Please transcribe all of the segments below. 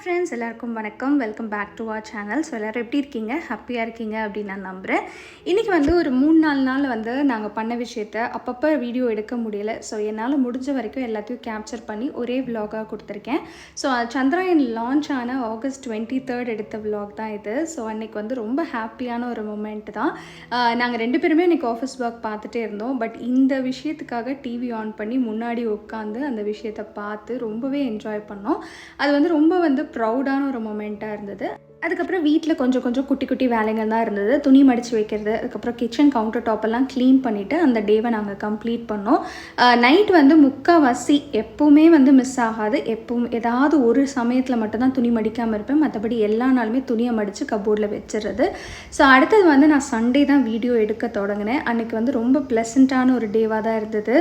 Friends, எல்லாருக்கும் வணக்கம். Welcome back to our channel. So எல்லோரும் எப்படி இருக்கீங்க? ஹாப்பியாக இருக்கீங்க அப்படின்னு நான் நம்புகிறேன். இன்றைக்கி வந்து ஒரு 3-4 நாள் வந்து நாங்கள் பண்ண விஷயத்த அப்பப்போ வீடியோ எடுக்க முடியல. ஸோ என்னால் முடிஞ்ச வரைக்கும் எல்லாத்தையும் கேப்சர் பண்ணி ஒரே விலாகாக கொடுத்துருக்கேன். ஸோ சந்திராயன் லான்ச் ஆன ஆகஸ்ட் 23 எடுத்த விலாக் தான் இது. ஸோ அன்றைக்கி வந்து ரொம்ப ஹாப்பியான ஒரு மூமெண்ட் தான். நாங்கள் 2 பேருமே இன்றைக்கி ஆஃபீஸ் ஒர்க் பார்த்துட்டே இருந்தோம். பட் இந்த விஷயத்துக்காக டிவி ஆன் பண்ணி முன்னாடி உட்காந்து அந்த விஷயத்தை பார்த்து ரொம்பவே என்ஜாய் பண்ணோம். அது வந்து ரொம்ப ப்ரௌடான ஒரு மொமெண்ட்டாக இருந்தது. அதுக்கப்புறம் வீட்டில் கொஞ்சம் குட்டி குட்டி வேலைகள் தான் இருந்தது. துணி மடித்து வைக்கிறது, அதுக்கப்புறம் கிச்சன் கவுண்டர் டாப்பெல்லாம் க்ளீன் பண்ணிவிட்டு அந்த டேவை நாங்கள் கம்ப்ளீட் பண்ணோம். நைட் வந்து முக்கால்வாசி எப்போவுமே வந்து மிஸ் ஆகாது. எப்பவும் ஏதாவது ஒரு சமயத்தில் மட்டும்தான் துணி மடிக்காமல் இருப்பேன். மற்றபடி எல்லா நாளுமே துணியை மடித்து கபோர்டில் வச்சிடுறது. ஸோ அடுத்தது வந்து நான் சண்டே தான் வீடியோ எடுக்க தொடங்கினேன். அன்றைக்கி வந்து ரொம்ப ப்ளசண்ட்டான ஒரு டேவாக தான் இருந்தது.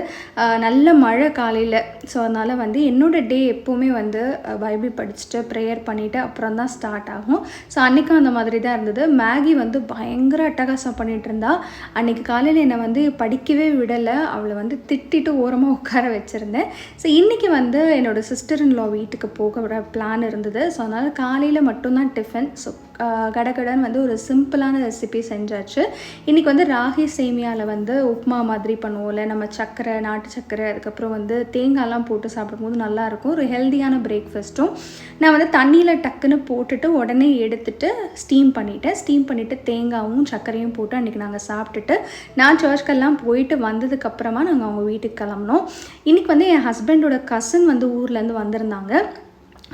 நல்ல மழை காலையில். ஸோ அதனால் வந்து என்னோடய டே எப்போவுமே வந்து பைபிள் படிச்சுட்டு ப்ரேயர் பண்ணிவிட்டு அப்புறம் தான் ஸ்டார்ட் ஆகும். ஸோ அன்றைக்கும் அந்த மாதிரி தான் இருந்தது. மேகி வந்து பயங்கர அட்டகாசம் பண்ணிகிட்டு இருந்தா. அன்றைக்கி காலையில் என்னை வந்து படிக்கவே விடலை. அவளை வந்து திட்டிட்டு ஓரமாக உட்கார வச்சுருந்தேன். ஸோ இன்றைக்கி வந்து என்னோடய சிஸ்டர் இன் லா வீட்டுக்கு போக பிளான் இருந்தது. ஸோ அதனால் காலையில் மட்டும்தான் டிஃபன். ஸோ கடகடன்னு வந்து ஒரு சிம்பிளான ரெசிபி செஞ்சாச்சு. இன்றைக்கி வந்து ராகி சேமியாவில் வந்து உப்புமா மாதிரி பண்ணுவோம்ல, நம்ம சர்க்கரை, நாட்டு சர்க்கரை, அதுக்கப்புறம் வந்து தேங்காய்லாம் போட்டு சாப்பிடும்போது நல்லாயிருக்கும். ஒரு ஹெல்த்தியான பிரேக்ஃபாஸ்ட்டும். நான் வந்து தண்ணியில் டக்குன்னு போட்டுட்டு உடனே எடுத்துட்டு ஸ்டீம் பண்ணிவிட்டு தேங்காயும் சர்க்கரையும் போட்டு அன்றைக்கி நாங்கள் சாப்பிட்டுட்டு நான் சர்ச்க்கெல்லாம் போயிட்டு வந்ததுக்கப்புறமா நாங்கள் அவங்க வீட்டுக்கு கிளம்பினோம். இன்றைக்கி வந்து என் ஹஸ்பண்டோட கசின் வந்து ஊர்லேருந்து வந்திருந்தாங்க.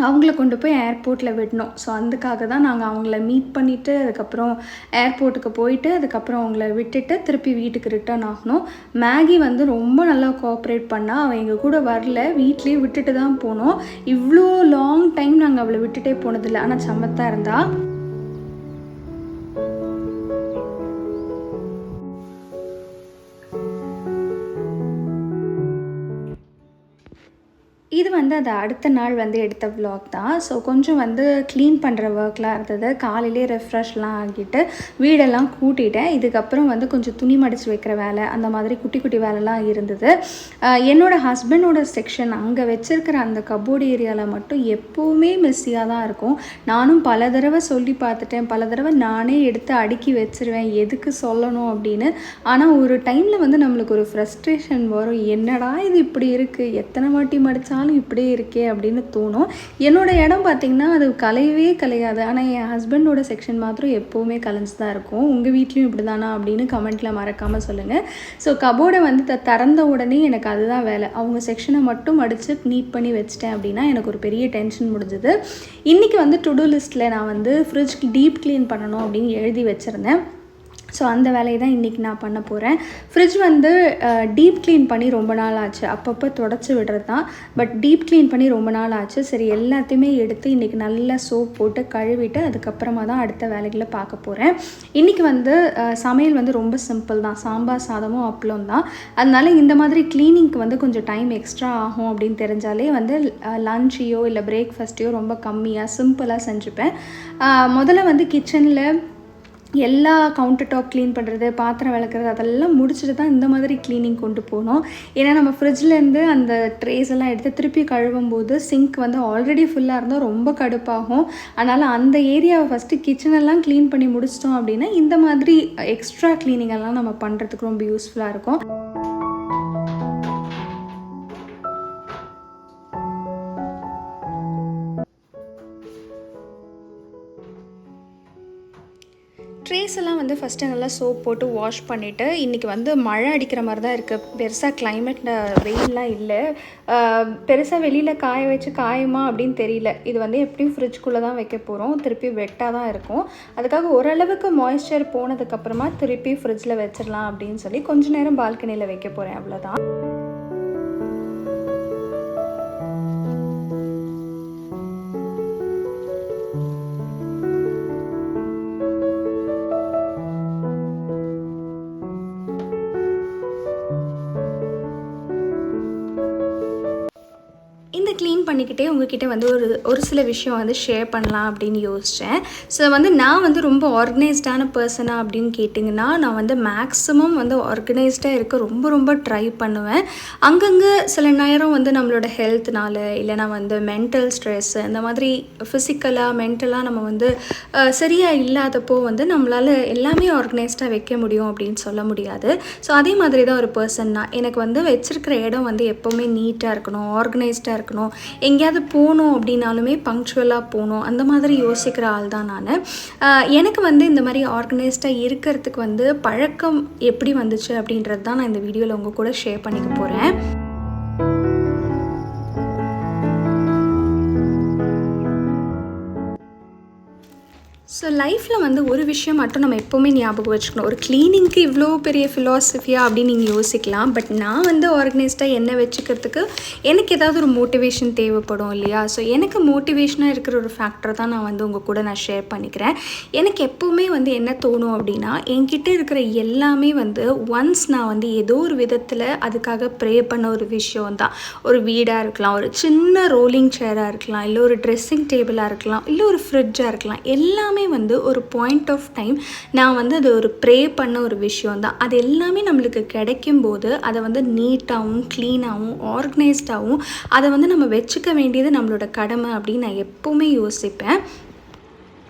அவங்கள கொண்டு போய் ஏர்போர்ட்டில் விடணும். ஸோ அதுக்காக தான் நாங்கள் அவங்கள மீட் பண்ணிவிட்டு அதுக்கப்புறம் ஏர்போர்ட்டுக்கு போயிட்டு அதுக்கப்புறம் அவங்கள விட்டுட்டு திருப்பி வீட்டுக்கு ரிட்டர்ன் ஆகணும். மேகி வந்து ரொம்ப நல்லா கோஆப்ரேட் பண்ணால். அவள் எங்கள் கூட வரல, வீட்லேயே விட்டுட்டு தான் போனோம். இவ்வளோ லாங் டைம் நாங்கள் அவளை விட்டுட்டே போனதில்லை. ஆனால் சமத்தாக இருந்தா. இது வந்து அது அடுத்த நாள் வந்து எடுத்த விலாக் தான். ஸோ கொஞ்சம் வந்து க்ளீன் பண்ணுற ஒர்க்லாம் இருந்தது. காலையிலே ரெஃப்ரெஷ்லாம் ஆகிட்டு வீடெல்லாம் கூட்டிட்டேன். இதுக்கப்புறம் வந்து கொஞ்சம் துணி மடித்து வைக்கிற வேலை, அந்த மாதிரி குட்டி குட்டி வேலைலாம் இருந்தது. என்னோடய ஹஸ்பண்டோட செக்ஷன் அங்கே வச்சுருக்கிற அந்த கபோர்டு ஏரியாவில் மட்டும் எப்போவுமே மெஸ்ஸியாக தான் இருக்கும். நானும் பல தடவை சொல்லி பார்த்துட்டேன். பல தடவை நானே எடுத்து அடுக்கி வச்சுருவேன், எதுக்கு சொல்லணும் அப்படின்னு. ஆனால் ஒரு டைமில் வந்து நம்மளுக்கு ஒரு ஃப்ரஸ்ட்ரேஷன் வரும். என்னடா இது இப்படி இருக்குது, எத்தனை வாட்டி மடித்தா இப்படியே இருக்கே அப்படின்னு தோணும். என்னோட இடம் பார்த்திங்கன்னா அது கலையவே கலையாது. ஆனால் என் ஹஸ்பண்டோட செக்ஷன் மாத்திரம் எப்போவுமே கலைஞ்சு தான் இருக்கும். உங்கள் வீட்லேயும் இப்படி தானா அப்படின்னு கமெண்ட்டில் மறக்காமல் சொல்லுங்கள். ஸோ கபோர்டை வந்து திறந்த உடனே எனக்கு அதுதான் வேலை. அவங்க செக்ஷனை மட்டும் மடித்து நீட் பண்ணி வச்சிட்டேன் அப்படின்னா எனக்கு ஒரு பெரிய டென்ஷன் முடிஞ்சுது. இன்றைக்கி வந்து டு டூ லிஸ்ட்டில் நான் வந்து ஃப்ரிட்ஜ் டீப் க்ளீன் பண்ணணும் அப்படின்னு எழுதி வச்சுருந்தேன். ஸோ அந்த வேலையை தான் இன்றைக்கி நான் பண்ண போகிறேன். ஃப்ரிட்ஜ் வந்து டீப் க்ளீன் பண்ணி ரொம்ப நாள் ஆச்சு. அப்பப்போ தொடச்சி விடுறது தான். பட் டீப் க்ளீன் பண்ணி ரொம்ப நாள் ஆச்சு. சரி, எல்லாத்தையுமே எடுத்து இன்றைக்கி நல்லா சோப் போட்டு கழுவிட்டு அதுக்கப்புறமா தான் அடுத்த வேலைகளை பார்க்க போகிறேன். இன்றைக்கி வந்து சமையல் வந்து ரொம்ப சிம்பிள் தான். சாம்பார் சாதமும் அப்பளம் தான். அதனால இந்த மாதிரி க்ளீனிங்க்கு வந்து கொஞ்சம் டைம் எக்ஸ்ட்ரா ஆகும் அப்படின்னு தெரிஞ்சாலே வந்து லன்ச்சையோ இல்லை பிரேக்ஃபாஸ்ட்டையோ ரொம்ப கம்மியாக சிம்பிளாக செஞ்சுப்பேன். முதல்ல வந்து கிச்சனில் எல்லா கவுண்டர் டாப் க்ளீன் பண்ணுறது, பாத்திரம் விளக்குறது அதெல்லாம் முடிச்சுட்டு தான் இந்த மாதிரி க்ளீனிங் கொண்டு போகணும். ஏன்னா நம்ம ஃப்ரிட்ஜ்லேருந்து அந்த ட்ரேஸ் எல்லாம் எடுத்து திருப்பி கழுவும் போது சிங்க் வந்து ஆல்ரெடி ஃபுல்லாக இருந்தால் ரொம்ப கடுப்பாகும். அதனால் அந்த ஏரியாவை ஃபஸ்ட்டு கிச்சனெல்லாம் க்ளீன் பண்ணி முடிச்சிட்டோம் அப்படின்னா இந்த மாதிரி எக்ஸ்ட்ரா க்ளீனிங் எல்லாம் நம்ம பண்ணுறதுக்கு ரொம்ப யூஸ்ஃபுல்லாக இருக்கும். ட்ரேஸ் எல்லாம் வந்து ஃபஸ்ட்டு நல்லா சோப் போட்டு வாஷ் பண்ணிவிட்டு, இன்றைக்கி வந்து மழை அடிக்கிற மாதிரி தான் இருக்குது. பெருசாக கிளைமேட் வெயிலெலாம் இல்லை. பெருசாக வெளியில் காய வச்சு காயுமா அப்படின்னு தெரியல. இது வந்து எப்படியும் ஃப்ரிட்ஜ்குள்ளே தான் வைக்க போகிறோம். திருப்பி வெட்டாக தான் இருக்கும். அதுக்காக ஓரளவுக்கு மாய்ஸ்சர் போனதுக்கப்புறமா திருப்பி ஃப்ரிட்ஜில் வச்சிடலாம் அப்படின்னு சொல்லி கொஞ்சம் நேரம் பால்கனியில் வைக்க போகிறேன், அவ்வளோதான். பண்ணிக்கிட்டே உங்ககிட்ட வந்து ஒரு சில விஷயம் வந்து ஷேர் பண்ணலாம் அப்படின்னு யோசித்தேன். ஸோ வந்து நான் வந்து ரொம்ப ஆர்கனைஸ்டான பர்சனா அப்படின்னு கேட்டிங்கன்னா, நான் வந்து மேக்ஸிமம் வந்து ஆர்கனைஸ்டாக இருக்க ரொம்ப ரொம்ப ட்ரை பண்ணுவேன். அங்கங்கே சில நேரம் வந்து நம்மளோட ஹெல்த்னால இல்லைனா வந்து மென்டல் ஸ்ட்ரெஸ் இந்த மாதிரி ஃபிசிக்கலாக மென்டலாக நம்ம வந்து சரியாக இல்லாதப்போ வந்து நம்மளால் எல்லாமே ஆர்கனைஸ்டாக வைக்க முடியும் அப்படின்னு சொல்ல முடியாது. ஸோ அதே மாதிரி தான் ஒரு பர்சன் தான். எனக்கு வந்து வச்சிருக்கிற இடம் வந்து எப்போவுமே நீட்டாக இருக்கணும், ஆர்கனைஸ்டாக இருக்கணும். எங்கேயாவது போகணும் அப்படின்னாலுமே பங்க்சுவலாக போகணும், அந்த மாதிரி யோசிக்கிற ஆள் தான் நான். எனக்கு வந்து இந்த மாதிரி ஆர்கனைஸ்டாக இருக்கிறதுக்கு வந்து பழக்கம் எப்படி வந்துச்சு அப்படின்றது தான் நான் இந்த வீடியோவில் உங்கள் கூட ஷேர் பண்ணிக்க போகிறேன். ஸோ லைஃப்பில் வந்து ஒரு விஷயம் மட்டும் நம்ம எப்போவுமே ஞாபகம் வச்சுக்கணும். ஒரு க்ளீனிங்க்கு இவ்வளோ பெரிய ஃபிலாசபியா அப்படின்னு நீங்கள் யோசிக்கலாம். பட் நான் வந்து ஆர்கனைஸ்டாக என்ன வச்சுக்கிறதுக்கு எனக்கு ஏதாவது ஒரு மோட்டிவேஷன் தேவைப்படும் இல்லையா? ஸோ எனக்கு மோட்டிவேஷனாக இருக்கிற ஒரு ஃபேக்டர் தான் நான் வந்து உங்கள் கூட நான் ஷேர் பண்ணிக்கிறேன். எனக்கு எப்போவுமே வந்து என்ன தோணும் அப்படின்னா, என்கிட்ட இருக்கிற எல்லாமே வந்து ஒன்ஸ் நான் வந்து ஏதோ ஒரு விதத்தில் அதுக்காக ப்ரே பண்ண ஒரு விஷயம் தான். ஒரு வீடாக இருக்கலாம், ஒரு சின்ன ரோலிங் சேராக இருக்கலாம், இல்லை ஒரு ட்ரெஸ்ஸிங் டேபிளாக இருக்கலாம், இல்லை ஒரு ஃப்ரிட்ஜாக இருக்கலாம். எல்லாமே வந்து ஒரு பாயிண்ட் ஆஃப் டைம் நான் வந்து அது ஒரு ப்ரே பண்ண ஒரு விஷயம் தான். அது எல்லாமே நம்மளுக்கு கிடைக்கும் போது அதை வந்து நீட்டாகவும் க்ளீனாகவும் ஆர்கனைஸ்டாகவும் அதை வந்து நம்ம வச்சுக்க வேண்டியது நம்மளோட கடமை அப்படின்னு நான் எப்போவுமே யோசிப்பேன்.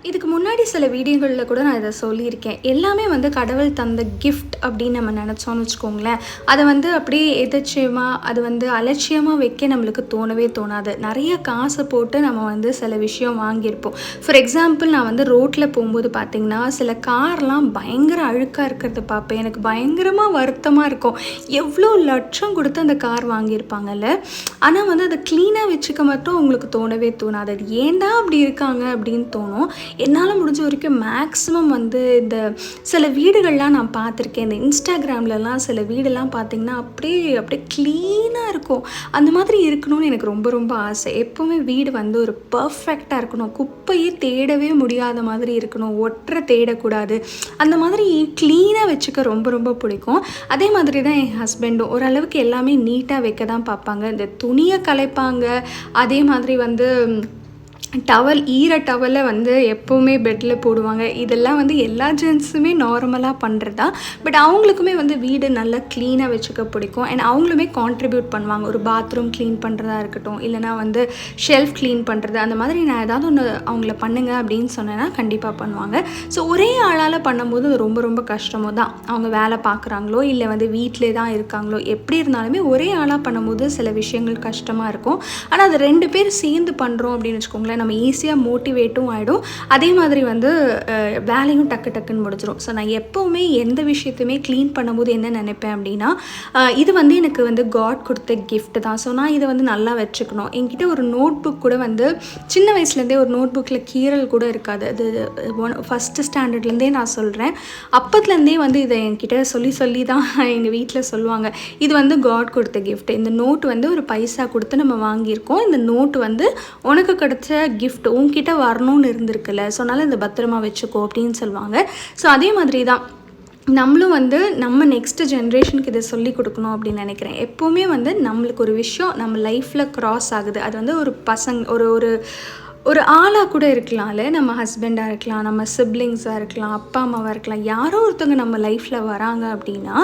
இதுக்கு முன்னாடி சில வீடியோகளில் கூட நான் இதை சொல்லியிருக்கேன். எல்லாமே வந்து கடவுள் தந்த கிஃப்ட் அப்படின்னு நம்ம நினச்சோன்னு வச்சுக்கோங்களேன், அதை வந்து அப்படியே எதேச்சையமாக அது வந்து அலட்சியமாக வைக்க நம்மளுக்கு தோணவே தோணாது. நிறைய காசை போட்டு நம்ம வந்து சில விஷயம் வாங்கியிருப்போம். ஃபார் எக்ஸாம்பிள், நான் வந்து ரோட்டில் போகும்போது பார்த்திங்கன்னா சில கார்லாம் பயங்கர அழுக்காக இருக்கிறத பார்ப்பேன். எனக்கு பயங்கரமாக வருத்தமாக இருக்கும். எவ்வளோ லட்சம் கொடுத்து அந்த கார் வாங்கியிருப்பாங்கல்ல, ஆனால் வந்து அதை க்ளீனாக வச்சுக்க மட்டும் அவங்களுக்கு தோணவே தோணாது. அது ஏன்டா அப்படி இருக்காங்க அப்படின்னு தோணும். என்னால் முடிஞ்ச வரைக்கும் மேக்ஸிமம் வந்து இந்த சில வீடுகள்லாம் நான் பார்த்துருக்கேன். இந்த இன்ஸ்டாகிராம்லலாம் சில வீடெல்லாம் பார்த்திங்கன்னா அப்படியே க்ளீனாக இருக்கும். அந்த மாதிரி இருக்கணும்னு எனக்கு ரொம்ப ரொம்ப ஆசை. எப்போவுமே வீடு வந்து ஒரு பர்ஃபெக்டாக இருக்கணும், குப்பையே தேடவே முடியாத மாதிரி இருக்கணும், ஒற்றை தேடக்கூடாது. அந்த மாதிரி க்ளீனாக வச்சுக்க ரொம்ப ரொம்ப பிடிக்கும். அதே மாதிரி தான் என் ஹஸ்பண்டும் ஓரளவுக்கு எல்லாமே நீட்டாக வைக்க தான் பார்ப்பாங்க. இந்த துணியை கலைப்பாங்க. அதே மாதிரி வந்து ஈர டவலை வந்து எப்போவுமே பெட்டில் போடுவாங்க. இதெல்லாம் வந்து எல்லா ஜென்ஸுமே நார்மலாக பண்ணுறதா. பட் அவங்களுக்குமே வந்து வீடு நல்லா க்ளீனாக வச்சுக்க பிடிக்கும். அண்ட் அவங்களுமே கான்ட்ரிபியூட் பண்ணுவாங்க. ஒரு பாத்ரூம் க்ளீன் பண்ணுறதா இருக்கட்டும், இல்லைனா வந்து ஷெல்ஃப் க்ளீன் பண்ணுறது, அந்த மாதிரி நான் ஏதாவது ஒன்று அவங்கள பண்ணுங்க அப்படின்னு சொன்னேன்னா கண்டிப்பாக பண்ணுவாங்க. ஸோ ஒரே ஆளால் பண்ணும்போது அது ரொம்ப ரொம்ப கஷ்டமோ தான். அவங்க வேலை பார்க்குறாங்களோ இல்லை வந்து வீட்டிலே தான் இருக்காங்களோ, எப்படி இருந்தாலுமே ஒரே ஆளாக பண்ணும்போது சில விஷயங்கள் கஷ்டமாக இருக்கும். ஆனால் அது 2 பேர் சேர்ந்து பண்ணுறோம் அப்படின்னு வச்சுக்கோங்களேன், நம்ம ஈஸியாக மோட்டிவேட்டும் ஆகிடும். அதே மாதிரி வந்து வேலையும் டக்குன்னு முடிஞ்சிடும். ஸோ நான் எப்போவுமே எந்த விஷயத்தையுமே க்ளீன் பண்ணும்போது என்ன நினைப்பேன் அப்படின்னா, இது வந்து எனக்கு வந்து காட் கொடுத்த கிஃப்ட் தான். ஸோ நான் இதை வந்து நல்லா வச்சுக்கணும். என்கிட்ட ஒரு நோட் புக் கூட வந்து சின்ன வயசுலேருந்தே ஒரு நோட் புக்கில் கீறல் கூட இருக்காது. அது ஃபஸ்ட்டு ஸ்டாண்டர்ட்லேருந்தே நான் சொல்கிறேன். அப்பத்துலேருந்தே வந்து இதை என்கிட்ட சொல்லி தான் எங்கள் வீட்டில் சொல்லுவாங்க, இது வந்து காட் கொடுத்த கிஃப்ட். இந்த நோட் வந்து ஒரு பைசா கொடுத்து நம்ம வாங்கியிருக்கோம். இந்த நோட் வந்து உனக்கு கிடைச்ச கிஃப்ட், உன்கிட்ட வரணும்னு இருந்திருக்குல்ல, ஸோ அதனால் இந்த பத்திரமா வச்சுக்கோ அப்படின்னு சொல்லுவாங்க. ஸோ அதே மாதிரி தான் நம்மளும் வந்து நம்ம நெக்ஸ்ட் ஜென்ரேஷனுக்கு இதை சொல்லி கொடுக்கணும் அப்படின்னு நினைக்கிறேன். எப்போவுமே வந்து நம்மளுக்கு ஒரு விஷயம் நம்ம லைஃப்பில் க்ராஸ் ஆகுது, அது வந்து ஒரு ஒரு ஆளாக கூட இருக்கலாம்ல, நம்ம ஹஸ்பண்டாக இருக்கலாம், நம்ம சிப்ளிங்ஸாக இருக்கலாம், அப்பா அம்மாவாக இருக்கலாம், யாரோ ஒருத்தவங்க நம்ம லைஃப்பில் வராங்க அப்படின்னா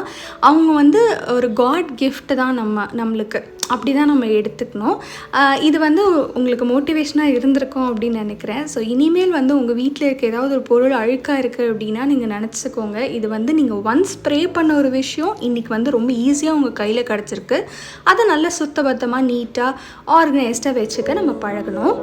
அவங்க வந்து ஒரு காட் கிஃப்ட் தான் நம்மளுக்கு. அப்படி தான் நம்ம எடுத்துக்கணும். இது வந்து உங்களுக்கு மோட்டிவேஷனாக இருந்திருக்கும் அப்படின்னு நினைக்கிறேன். ஸோ இனிமேல் வந்து உங்கள் வீட்டில் இருக்க ஏதாவது ஒரு பொருள் அழுக்காக இருக்குது அப்படின்னா நீங்கள் நினச்சிக்கோங்க, இது வந்து நீங்கள் ஒன்ஸ் ப்ரே பண்ண ஒரு விஷயம் இன்றைக்கி வந்து ரொம்ப ஈஸியாக உங்கள் கையில் கிடச்சிருக்கு. அதை நல்லா சுத்தபத்தமாக நீட்டாக ஆர்கனைஸ்டாக வச்சுக்க நம்ம பழகணும்.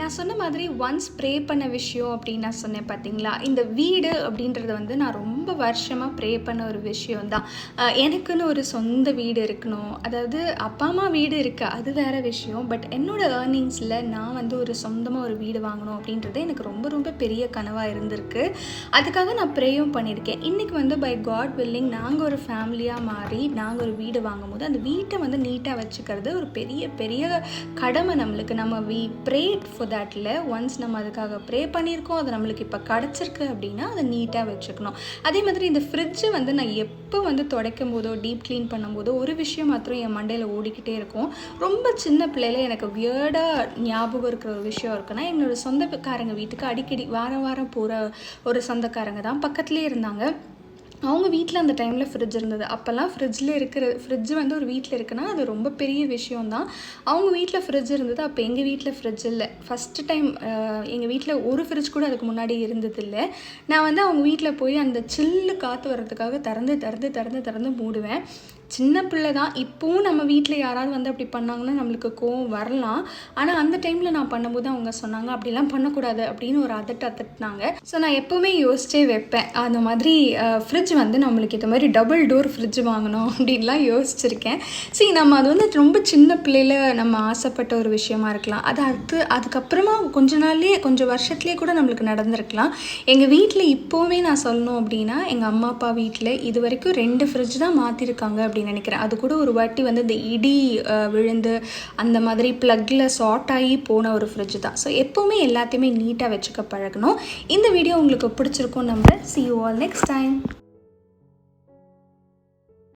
நான் சொன்ன மாதிரி ஒன்ஸ் ப்ரே பண்ண விஷயம் அப்படின்னு நான் சொன்னேன் பார்த்தீங்களா, இந்த வீடு அப்படின்றத வந்து நான் ரொம்ப ரொம்ப வருஷமாக ப்ரே பண்ண ஒரு விஷயம் தான். எனக்குன்னு ஒரு சொந்த வீடு இருக்கணும். அதாவது அப்பா அம்மா வீடு இருக்குது, அது வேறு விஷயம். பட் என்னோடய ஏர்னிங்ஸில் நான் வந்து ஒரு சொந்தமாக ஒரு வீடு வாங்கணும் அப்படின்றது எனக்கு ரொம்ப ரொம்ப பெரிய கனவாக இருந்திருக்கு. அதுக்காக நான் ப்ரேயும் பண்ணியிருக்கேன். இன்றைக்கி வந்து பை காட் வில்லிங் நாங்கள் ஒரு ஃபேமிலியாக மாறி நாங்கள் ஒரு வீடு வாங்கும் போது அந்த வீட்டை வந்து நீட்டாக வச்சுக்கிறது ஒரு பெரிய பெரிய கடமை நம்மளுக்கு. நம்ம வி ப்ரேட் ஃபார் தட்ல ஒன்ஸ் நம்ம அதுக்காக ப்ரே பண்ணியிருக்கோம், அது நம்மளுக்கு இப்போ கிடச்சிருக்கு அப்படின்னா அதை நீட்டாக வச்சுக்கணும். அதே மாதிரி இந்த ஃப்ரிட்ஜு வந்து நான் எப்போ வந்து துடைக்கும் போதோ டீப் க்ளீன் பண்ணும்போதோ ஒரு விஷயம் மாத்திரம் என் மண்டையில் ஓடிக்கிட்டே இருக்கும். ரொம்ப சின்ன பிள்ளையில எனக்கு வியர்டாக ஞாபகம் இருக்கிற ஒரு விஷயம் இருக்குன்னா, என்னோடய சொந்தக்காரங்க வீட்டுக்கு அடிக்கடி வாரம் வாரம் போகிற ஒரு சொந்தக்காரங்க தான் பக்கத்துலேயே இருந்தாங்க. அவங்க வீட்டில் அந்த டைமில் ஃப்ரிட்ஜ் இருந்தது. அப்போல்லாம் ஃப்ரிட்ஜ் வந்து ஒரு வீட்டில் இருக்குன்னா அது ரொம்ப பெரிய விஷயந்தான். அவங்க வீட்டில் ஃப்ரிட்ஜ் இருந்தது. அப்போ எங்கள் வீட்டில் ஃப்ரிட்ஜ் இல்லை. ஃபஸ்ட்டு டைம் எங்கள் வீட்டில் ஒரு ஃப்ரிட்ஜ் கூட அதுக்கு முன்னாடி இருந்ததில்லை. நான் வந்து அவங்க வீட்டில் போய் அந்த சில்லு காற்று வர்றதுக்காக திறந்து மூடுவேன். சின்ன பிள்ளை தான். இப்போவும் நம்ம வீட்டில் யாராவது வந்து அப்படி பண்ணாங்கன்னா நம்மளுக்கு கோவம் வரலாம். ஆனால் அந்த டைமில் நான் பண்ணும்போது அவங்க சொன்னாங்க அப்படிலாம் பண்ணக்கூடாது அப்படின்னு ஒரு அதட்டினாங்க. ஸோ நான் எப்போவுமே யோசிச்சே வைப்பேன், அந்த மாதிரி ஃப்ரிட்ஜ் வந்து நம்மளுக்கு இந்த மாதிரி டபுள் டோர் ஃப்ரிட்ஜ் வாங்கணும் அப்படின்லாம் யோசிச்சிருக்கேன். சரி, நம்ம அது வந்து ரொம்ப சின்ன பிள்ளையில் நம்ம ஆசைப்பட்ட ஒரு விஷயமா இருக்கலாம். அதுக்கப்புறமா கொஞ்சம் வருஷத்துலேயே கூட நம்மளுக்கு நடந்திருக்கலாம். எங்கள் வீட்டில் இப்போவுமே நான் சொல்லணும் அப்படின்னா எங்கள் அம்மா அப்பா வீட்டில் இது வரைக்கும் 2 ஃப்ரிட்ஜ் தான் மாற்றிருக்காங்க அப்படின்னு நினைக்கிறேன். அது கூட ஒரு வாட்டி வந்து இந்த இடி விழுந்து அந்த மாதிரி ப்ளக்கில் ஷார்ட் ஆகி போன ஒரு ஃப்ரிட்ஜ் தான். ஸோ எப்போவுமே எல்லாத்தையுமே நீட்டாக வச்சுக்க பழகணும். இந்த வீடியோ உங்களுக்கு பிடிச்சிருக்கும் நம்புறேன். See you all next time.